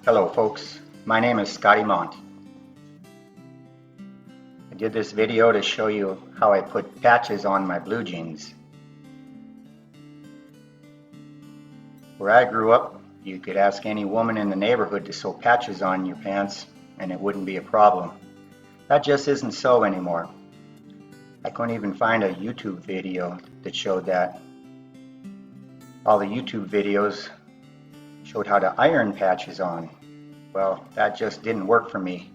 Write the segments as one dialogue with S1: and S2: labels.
S1: Hello folks, my name is ScottyMont. I did this video to show you how I put patches on my blue jeans. Where I grew up, you could ask any woman in the neighborhood to sew patches on your pants and it wouldn't be a problem. That just isn't so anymore. I couldn't even find a YouTube video that showed that. All the YouTube videos showed how to iron patches on. Well, that just didn't work for me.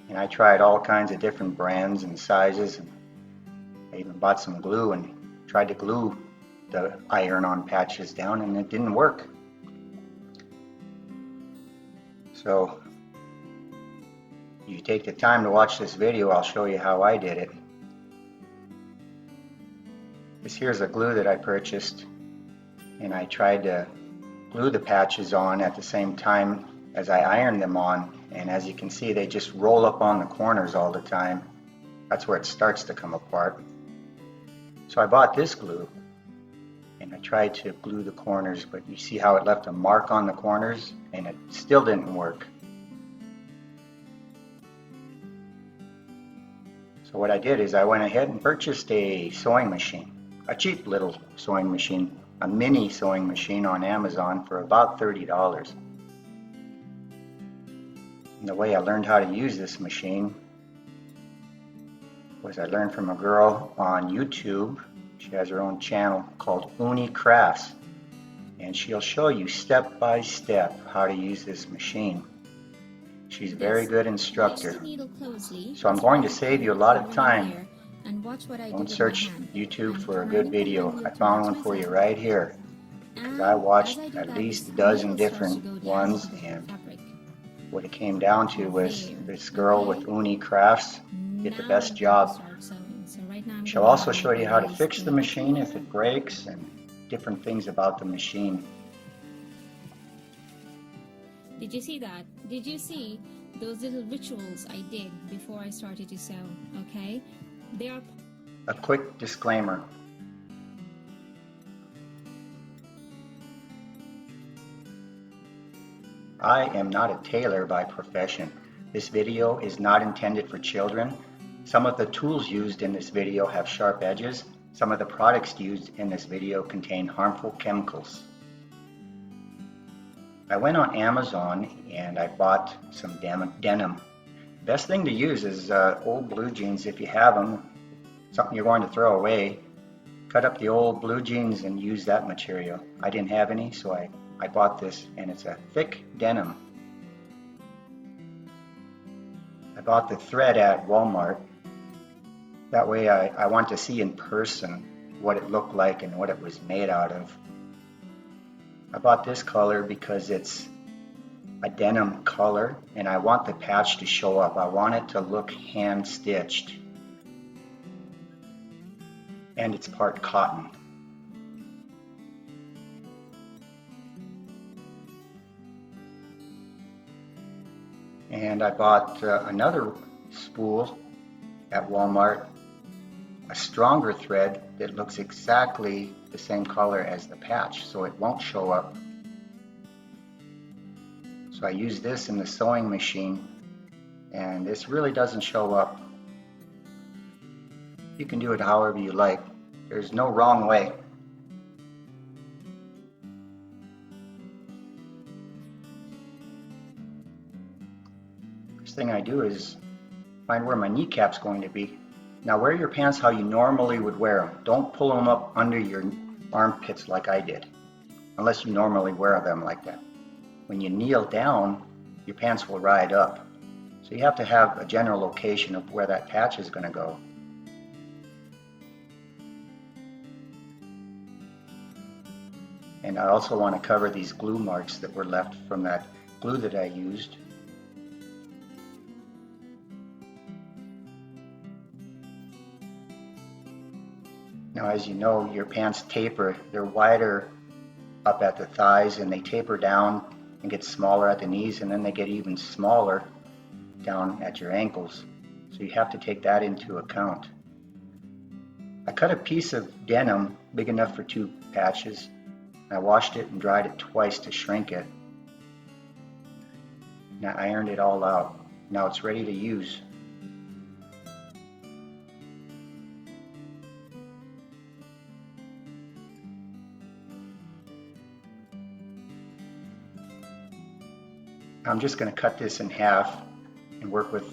S1: And I tried all kinds of different brands and sizes, and I even bought some glue and tried to glue the iron-on patches down, and it didn't work. So you take the time to watch this video, I'll show you how I did it. This here's a glue that I purchased, and I tried to glue the patches on at the same time as I ironed them on, and as you can see, they just roll up on the corners all the time. That's where it starts to come apart. So I bought this glue and I tried to glue the corners, but you see how it left a mark on the corners and it still didn't work. So what I did is I went ahead and purchased a sewing machine, a cheap little sewing machine, a mini sewing machine on Amazon for about $30. And the way I learned how to use this machine was I learned from a girl on YouTube. She has her own channel called Ooni Crafts, and she'll show you step by step how to use this machine. She's a very good instructor. So I'm going to save you a lot of time. Don't search YouTube for a good video. I found one for you right here. I watched at least a dozen different ones, and what it came down to was this girl with Ooni Crafts did the best job. She'll also show you how to fix the machine if it breaks and different things about the machine.
S2: Did you see that? Did you see those little rituals I did before I started to sew? Okay? They are...
S1: A quick disclaimer. I am not a tailor by profession. This video is not intended for children. Some of the tools used in this video have sharp edges. Some of the products used in this video contain harmful chemicals. I went on Amazon and I bought some denim. Best thing to use is old blue jeans if you have them, something you're going to throw away. Cut up the old blue jeans and use that material. I didn't have any, so I bought this, and it's a thick denim. I bought the thread at Walmart. That way I want to see in person what it looked like and what it was made out of. I bought this color because it's a denim color and I want the patch to show up. I want it to look hand stitched. And it's part cotton. And I bought another spool at Walmart, a stronger thread that looks exactly the same color as the patch, so it won't show up. So I use this in the sewing machine, and this really doesn't show up. You can do it however you like. There's no wrong way. First thing I do is find where my kneecap's going to be. Now wear your pants how you normally would wear them. Don't pull them up under your armpits like I did, unless you normally wear them like that. When you kneel down, your pants will ride up. So you have to have a general location of where that patch is going to go. And I also want to cover these glue marks that were left from that glue that I used. Now, as you know, your pants taper. They're wider up at the thighs and they taper down and get smaller at the knees, and then they get even smaller down at your ankles. So you have to take that into account. I cut a piece of denim big enough for 2 patches. I washed it and dried it twice to shrink it. and I ironed it all out. Now it's ready to use. I'm just going to cut this in half and work with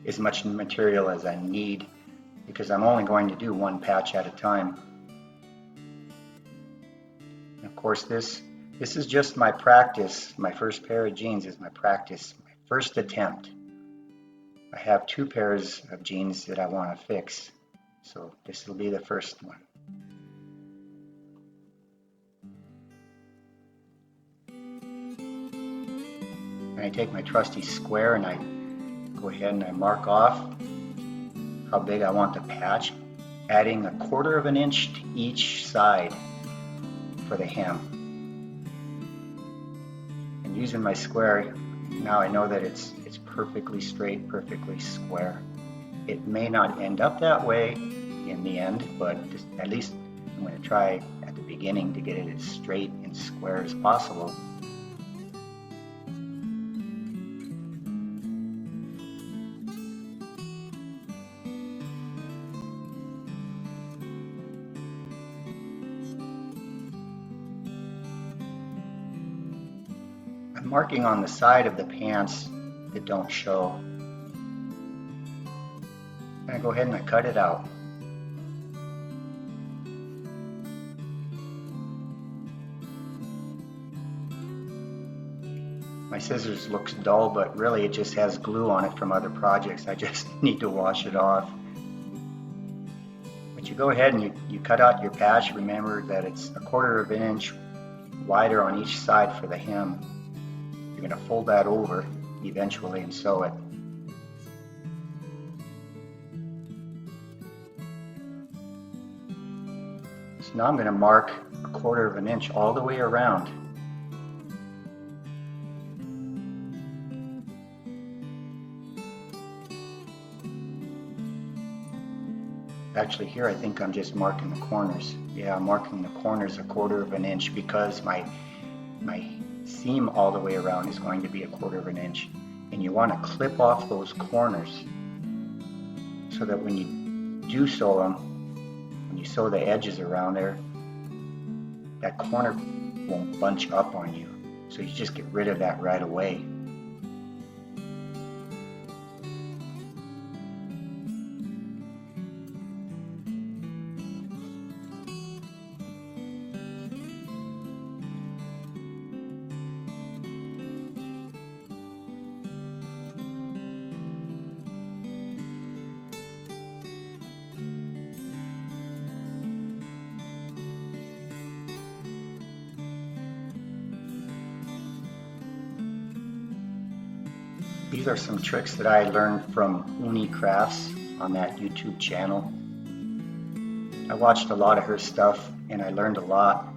S1: as much material as I need, because I'm only going to do one patch at a time. And of course, this is just my practice. My first pair of jeans is my practice, my first attempt. I have 2 pairs of jeans that I want to fix, so this will be the first one. And I take my trusty square and I go ahead and I mark off how big I want the patch, adding 1/4 of an inch to each side for the hem. And using my square, now I know that it's perfectly straight, perfectly square. It may not end up that way in the end, but just at least I'm going to try at the beginning to get it as straight and square as possible. I'm marking on the side of the pants that don't show. And I go ahead and I cut it out. My scissors looks dull, but really it just has glue on it from other projects. I just need to wash it off. But you go ahead and you cut out your patch. Remember that it's 1/4 of an inch wider on each side for the hem. You're going to fold that over eventually and sew it. So now I'm going to mark 1/4 of an inch all the way around. Actually here I think I'm just marking the corners. Yeah, I'm marking the corners 1/4 of an inch because my seam all the way around is going to be 1/4 of an inch. And you want to clip off those corners so that when you do sew them, when you sew the edges around there, that corner won't bunch up on you. So you just get rid of that right away. These are some tricks that I learned from Ooni Crafts on that YouTube channel. I watched a lot of her stuff and I learned a lot.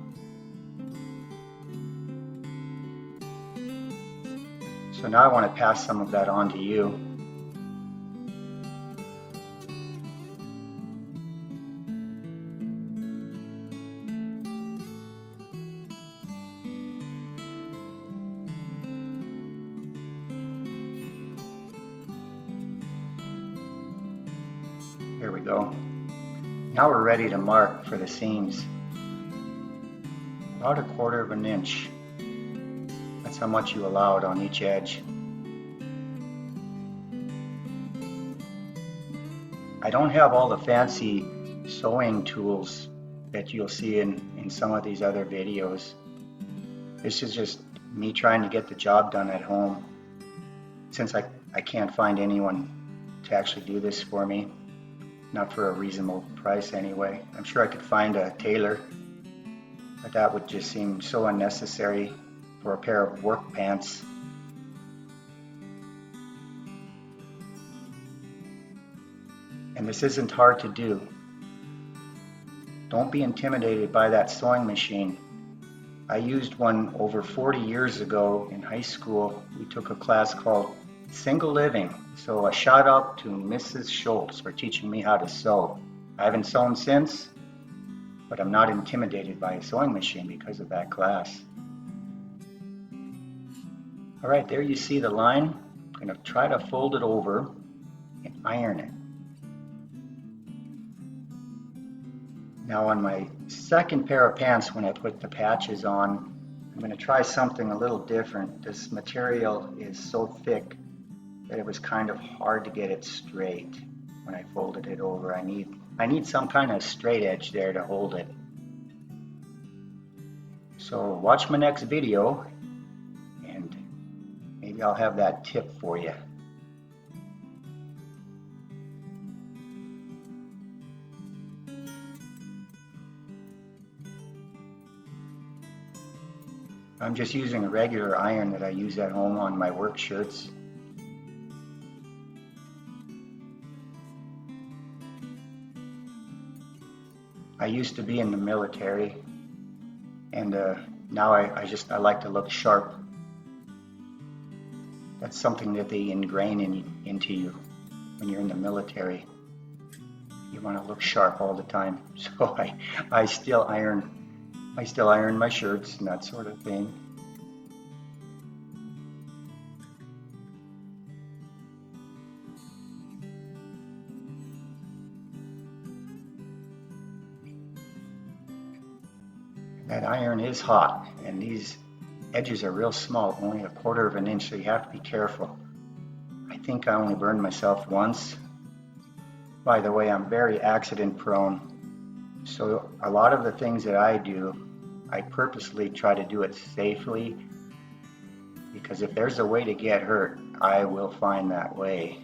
S1: So now I want to pass some of that on to you. There we go. Now we're ready to mark for the seams. About 1/4 of an inch. That's how much you allowed on each edge. I don't have all the fancy sewing tools that you'll see in some of these other videos. This is just me trying to get the job done at home, since I can't find anyone to actually do this for me. Not for a reasonable price anyway. I'm sure I could find a tailor, but that would just seem so unnecessary for a pair of work pants. And this isn't hard to do. Don't be intimidated by that sewing machine. I used one over 40 years ago in high school. We took a class called Single Living. So a shout out to Mrs. Schultz for teaching me how to sew. I haven't sewn since, but I'm not intimidated by a sewing machine because of that class. All right, there you see the line. I'm going to try to fold it over and iron it. Now on my second pair of pants, when I put the patches on, I'm going to try something a little different. This material is so thick that it was kind of hard to get it straight when I folded it over. I need some kind of straight edge there to hold it. So watch my next video and maybe I'll have that tip for you. I'm just using a regular iron that I use at home on my work shirts. I used to be in the military, and now I like to look sharp. That's something that they ingrain into you when you're in the military. You want to look sharp all the time. So I still iron my shirts and that sort of thing. That iron is hot, and these edges are real small, only 1/4 of an inch, so you have to be careful. I think I only burned myself once. By the way, I'm very accident prone, so a lot of the things that I do, I purposely try to do it safely, because if there's a way to get hurt, I will find that way.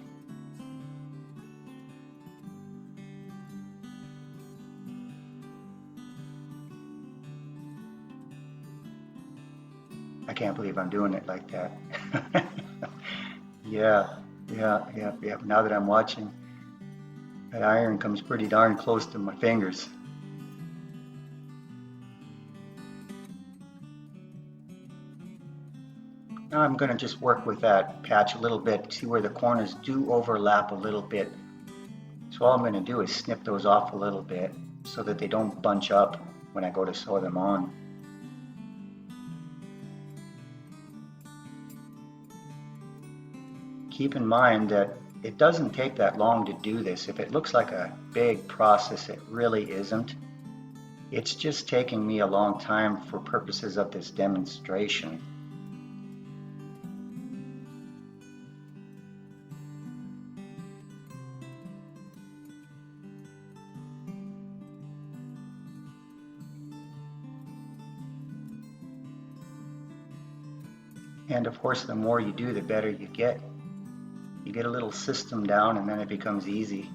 S1: I can't believe I'm doing it like that. Yeah. Now that I'm watching, that iron comes pretty darn close to my fingers. Now I'm going to just work with that patch a little bit, see where the corners do overlap a little bit. So all I'm going to do is snip those off a little bit so that they don't bunch up when I go to sew them on. Keep in mind that it doesn't take that long to do this. If it looks like a big process, it really isn't. It's just taking me a long time for purposes of this demonstration. And of course, the more you do, the better you get. You get a little system down and then it becomes easy.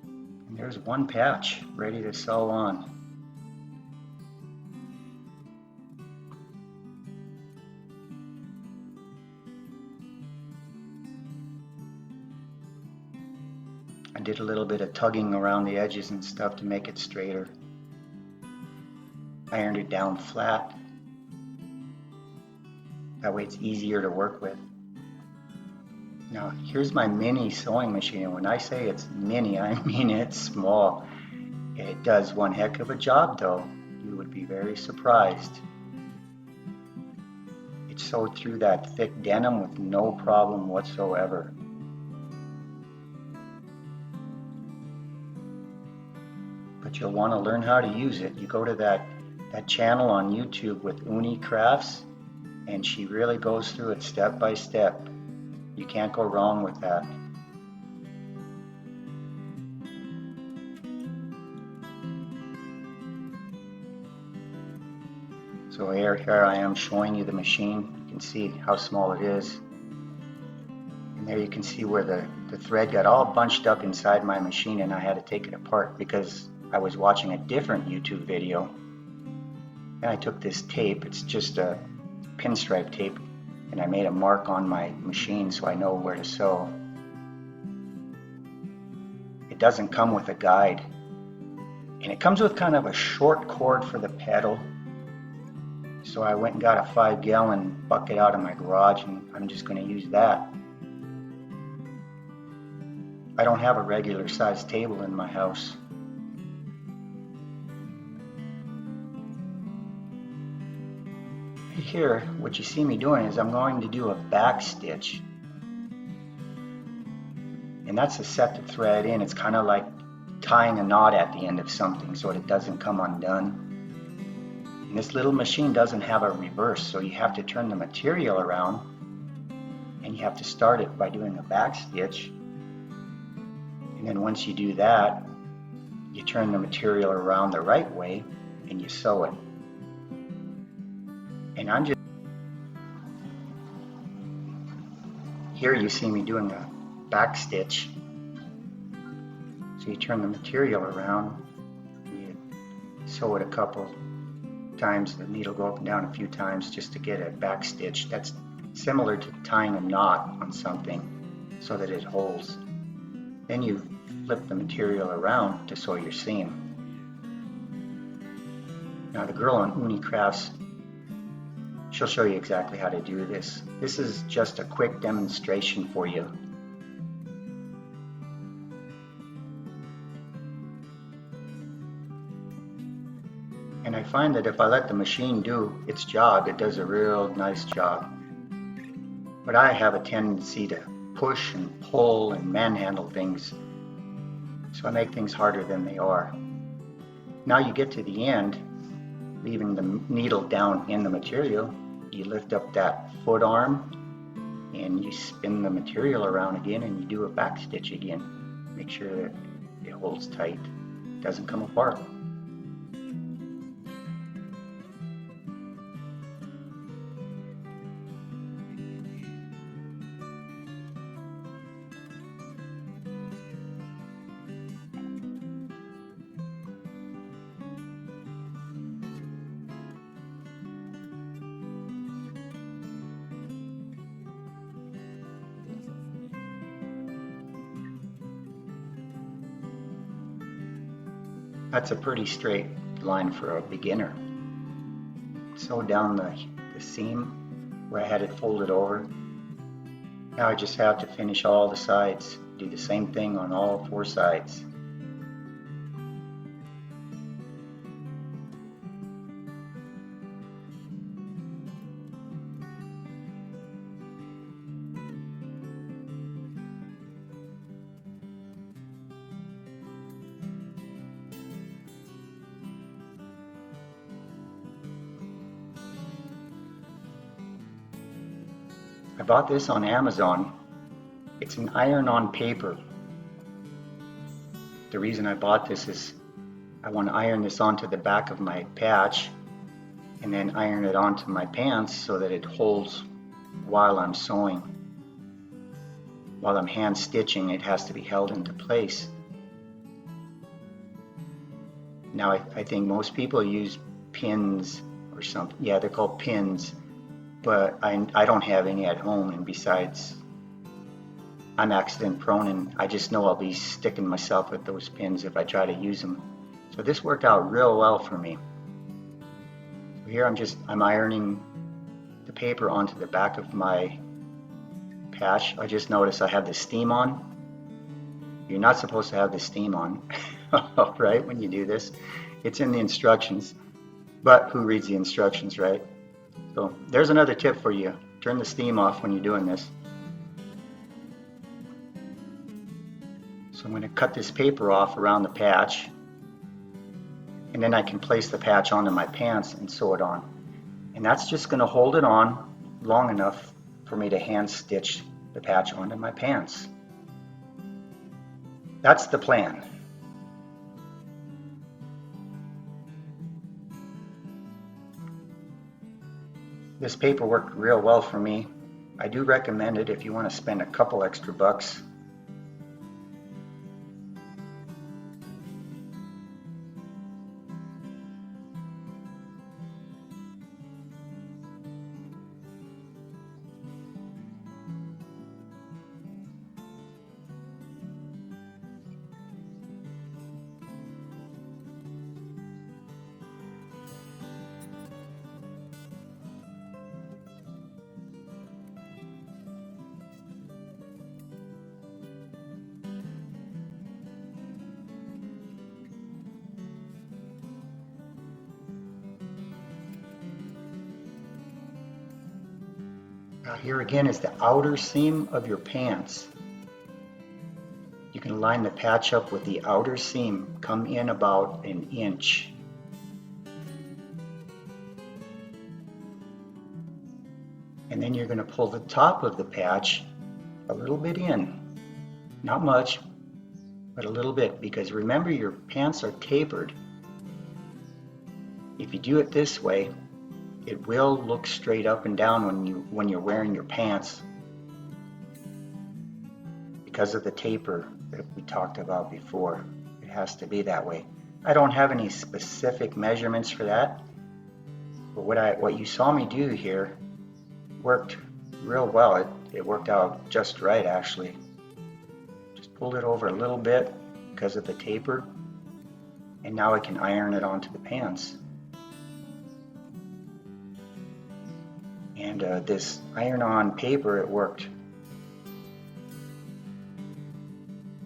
S1: And there's one patch ready to sew on. I did a little bit of tugging around the edges and stuff to make it straighter. Ironed it down flat. That way it's easier to work with. Now here's my mini sewing machine, and when I say it's mini, I mean it's small. It does one heck of a job though. You would be very surprised. It sewed through that thick denim with no problem whatsoever. But you'll want to learn how to use it. You go to that channel on YouTube with Ooni Crafts, and she really goes through it step by step. You can't go wrong with that. So here I am showing you the machine. You can see how small it is. And there you can see where the thread got all bunched up inside my machine, and I had to take it apart because I was watching a different YouTube video. And I took this tape, it's just a pinstripe tape, and I made a mark on my machine so I know where to sew. It doesn't come with a guide, and it comes with kind of a short cord for the pedal. So I went and got a 5-gallon bucket out of my garage, and I'm just going to use that. I don't have a regular size table in my house. Here, what you see me doing is I'm going to do a back stitch. And that's to set the thread in. It's kind of like tying a knot at the end of something so it doesn't come undone. And this little machine doesn't have a reverse, so you have to turn the material around, and you have to start it by doing a back stitch. And then once you do that, you turn the material around the right way and you sew it. And I'm just here, you see me doing a back stitch. So you turn the material around, you sew it a couple times, the needle go up and down a few times just to get a back stitch. That's similar to tying a knot on something so that it holds. Then you flip the material around to sew your seam. Now the girl on Ooni Crafts, she'll show you exactly how to do this. This is just a quick demonstration for you. And I find that if I let the machine do its job, it does a real nice job. But I have a tendency to push and pull and manhandle things, so I make things harder than they are. Now you get to the end, leaving the needle down in the material, you lift up that foot arm and you spin the material around again and you do a back stitch again. Make sure that it holds tight, doesn't come apart. That's a pretty straight line for a beginner. Sew down the seam where I had it folded over. Now I just have to finish all the sides. Do the same thing on all 4 sides. I bought this on Amazon. It's an iron-on paper. The reason I bought this is I want to iron this onto the back of my patch and then iron it onto my pants so that it holds while I'm sewing. While I'm hand stitching, it has to be held into place. Now I think most people use pins or something. Yeah, they're called pins, but I don't have any at home, and besides, I'm accident prone and I just know I'll be sticking myself with those pins if I try to use them. So this worked out real well for me. Here I'm ironing the paper onto the back of my patch. I just noticed I have the steam on. You're not supposed to have the steam on, right, when you do this. It's in the instructions, but who reads the instructions, right? So there's another tip for you. Turn the steam off when you're doing this. So I'm going to cut this paper off around the patch, and then I can place the patch onto my pants and sew it on. And that's just going to hold it on long enough for me to hand stitch the patch onto my pants. That's the plan. This paper worked real well for me. I do recommend it if you want to spend a couple extra bucks. Now here again is the outer seam of your pants. You can line the patch up with the outer seam, come in about an inch. And then you're going to pull the top of the patch a little bit in. Not much, but a little bit, because remember your pants are tapered. If you do it this way, it will look straight up and down when you're wearing your pants because of the taper that we talked about before. It has to be that way. I don't have any specific measurements for that, but what you saw me do here worked real well. It worked out just right, actually. Just pulled it over a little bit because of the taper, and now I can iron it onto the pants. And this iron-on paper, it worked.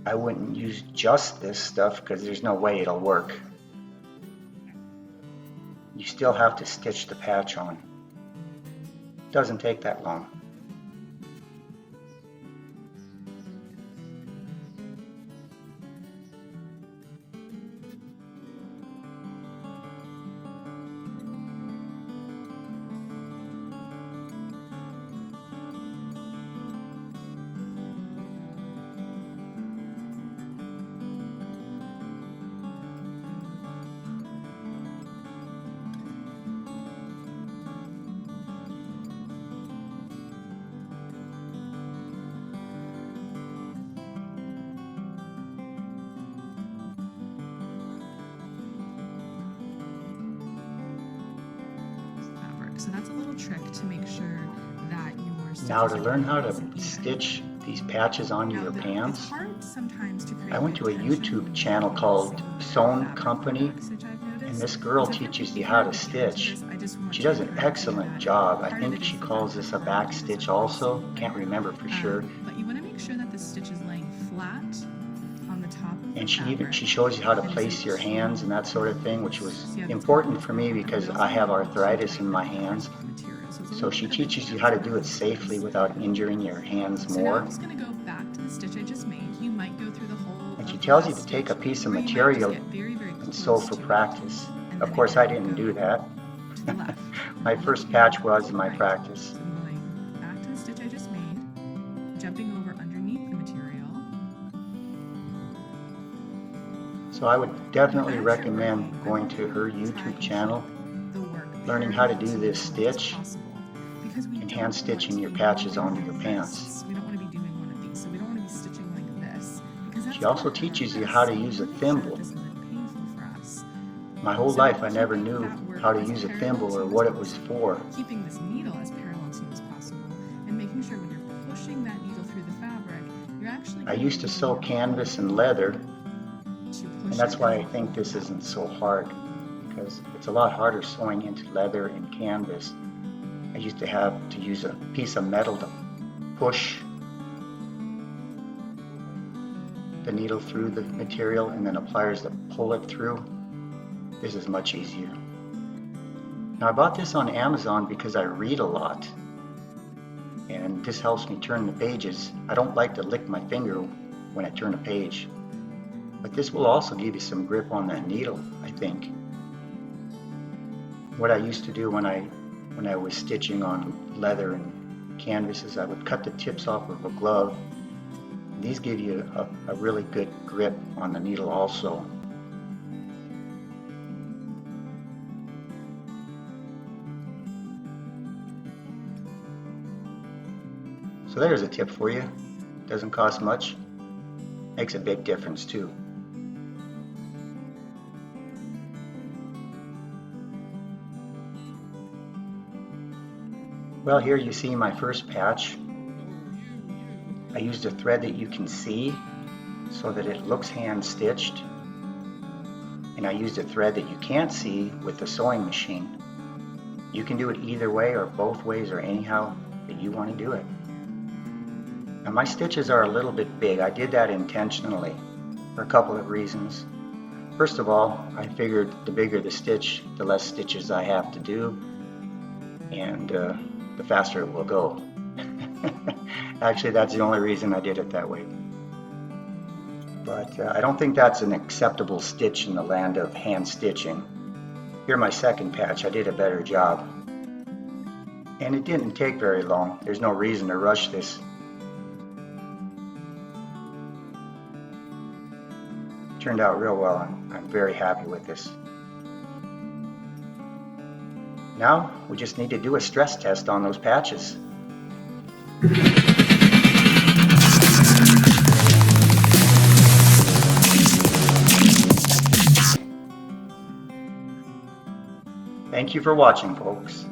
S1: I wouldn't use just this stuff because there's no way it'll work. You still have to stitch the patch on. Doesn't take that long.
S3: So that's a little trick to make sure that your
S1: now to learn how to stitch these patches onto your pants, I went to a YouTube channel called Sewn Company, and this girl teaches you how to stitch. She does an excellent job. I think she calls this a back stitch also. Can't remember for sure.
S3: But you want to make sure that the stitch is laying flat on the top of the
S1: And
S3: fabric.
S1: she shows you how to place your hands and that sort of thing, which was important for me because I have arthritis in my hands. So she teaches you how to do it safely without injuring your hands
S3: So now
S1: more.
S3: I'm just going to go back to the stitch I just made. You might go through the whole.
S1: And she tells you to take a piece of material and sew for practice. Of course, I didn't do that. My first patch was my practice.
S3: I'm going back to the stitch I just made, jumping over underneath the material.
S1: So I would definitely recommend going to her YouTube channel, learning how to do this stitch, and hand stitching your patches onto your pants.
S3: We don't want to be doing one of these, so we don't want to be stitching like this.
S1: She also teaches you how to use a thimble.
S3: This isn't painful for us.
S1: My whole life I never knew how to use a thimble or what it was for.
S3: Keeping this needle as parallel to you as possible, and making sure when you're pushing that needle through the fabric, you're actually.
S1: I used to sew canvas and leather, and that's why I think this isn't so hard, because it's a lot harder sewing into leather and canvas. I used to have to use a piece of metal to push the needle through the material and then pliers that pull it through. This is much easier. Now I bought this on Amazon because I read a lot, and this helps me turn the pages. I don't like to lick my finger when I turn a page, but this will also give you some grip on that needle, I think. What I used to do when I was stitching on leather and canvases, I would cut the tips off of a glove. These give you a really good grip on the needle also. So there's a tip for you. Doesn't cost much. Makes a big difference too. Well, here you see my first patch. I used a thread that you can see so that it looks hand stitched, and I used a thread that you can't see with the sewing machine. You can do it either way or both ways or anyhow that you want to do it. Now my stitches are a little bit big. I did that intentionally for a couple of reasons. First of all, I figured the bigger the stitch, the less stitches I have to do, and the faster it will go. Actually, that's the only reason I did it that way. But I don't think that's an acceptable stitch in the land of hand stitching. Here, my second patch, I did a better job. And it didn't take very long. There's no reason to rush this. Turned out real well. I'm very happy with this. Now, we just need to do a stress test on those patches. Thank you for watching, folks.